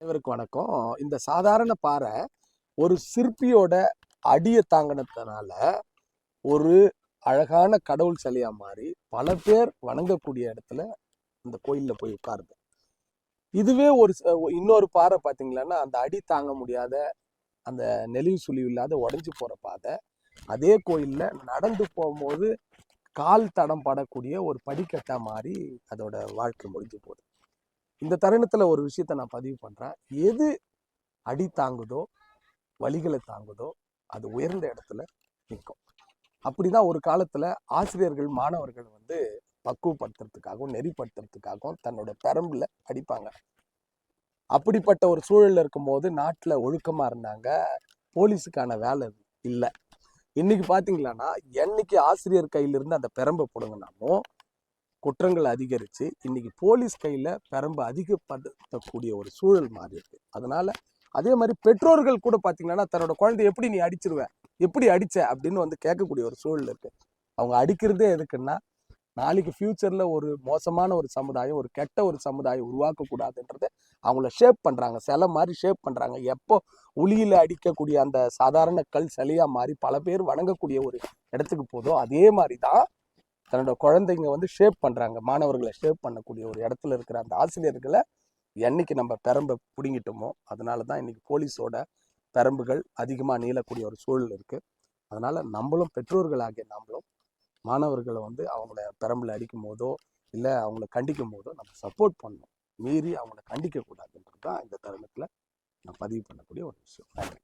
இவருக்கு வணக்கம். இந்த சாதாரண பாறை ஒரு சிற்பியோட அடியை தாங்கினதுனால ஒரு அழகான கடவுள் சிலையா மாறி பல பேர் வணங்கக்கூடிய இடத்துல இந்த கோயில்ல போய் உட்காருது. இதுவே இன்னொரு பாறை பார்த்தீங்களன்னா அந்த அடி தாங்க முடியாத அந்த நெளிவு சுழிவு இல்லாத உடஞ்சி போற பாதை. அதே கோயில்ல நடந்து போகும்போது கால் தடம் படக்கூடிய ஒரு படிக்கட்டா மாறி அதோட வாழ்க்கை முடிஞ்சு போகுது. இந்த தருணத்துல ஒரு விஷயத்த நான் பதிவு பண்றேன். எது அடி தாங்குதோ, வலிகளை தாங்குதோ, அது உயர்ந்த இடத்துல நிற்கும். அப்படிதான் ஒரு காலத்துல ஆசிரியர்கள் மாணவர்கள் பக்குவப்படுத்துறதுக்காகவும் நெறிப்படுத்துறதுக்காகவும் தன்னோட பெரம்புல அடிப்பாங்க. அப்படிப்பட்ட ஒரு சூழல்ல இருக்கும்போது நாட்டுல ஒழுக்கமா இருந்தாங்க. போலீஸுக்கான வேலை இல்லை. இன்னைக்கு பாத்தீங்களான்னா என்னைக்கு ஆசிரியர் கையிலிருந்து அந்த பெரம்பை பிடுங்கினாலும் குற்றங்கள் அதிகரிச்சு இன்னைக்கு போலீஸ் கையில பெரம்பு அதிகப்படுத்தக்கூடிய ஒரு சூழல் மாறி இருக்கு. அதனால அதே மாதிரி பெற்றோர்கள் கூட பாத்தீங்கன்னா தன்னோட குழந்தை எப்படி நீ அடிச்சிருவ, எப்படி அடிச்ச அப்படின்னு கேட்கக்கூடிய ஒரு சூழல் இருக்கு. அவங்க அடிக்கிறதே எதுக்குன்னா நாளைக்கு ஃபியூச்சர்ல ஒரு மோசமான ஒரு சமுதாயம், ஒரு கெட்ட ஒரு சமுதாயம் உருவாக்க கூடாதுன்றதை அவங்கள ஷேப் பண்றாங்க. சிலை மாதிரி ஷேப் பண்றாங்க. எப்போ உளியில அடிக்கக்கூடிய அந்த சாதாரண கல் சிலையா மாறி பல பேர் வணங்கக்கூடிய ஒரு இடத்துக்கு போதோ அதே மாதிரிதான் தன்னோட குழந்தைங்க ஷேப் பண்றாங்க. மாணவர்களை ஷேப் பண்ணக்கூடிய ஒரு இடத்துல இருக்கிற அந்த ஆசிரியர்களை என்னைக்கு நம்ம பெரம்பை பிடுங்கிட்டோமோ அதனாலதான் இன்னைக்கு போலீஸோட பெரம்புகள் அதிகமா நீளக்கூடிய ஒரு சூழல் இருக்கு. அதனால நம்மளும் பெற்றோர்களாகிய நம்மளும் மாணவர்களை அவங்கள பெரம்புல அடிக்கும் போதோ இல்லை அவங்கள கண்டிக்கும் போதோ நம்ம சப்போர்ட் பண்ணணும். மீறி அவங்கள கண்டிக்க கூடாதுன்றது தான் இந்த தருணத்துல நான் பதிவு பண்ணக்கூடிய ஒரு விஷயம். நன்றி.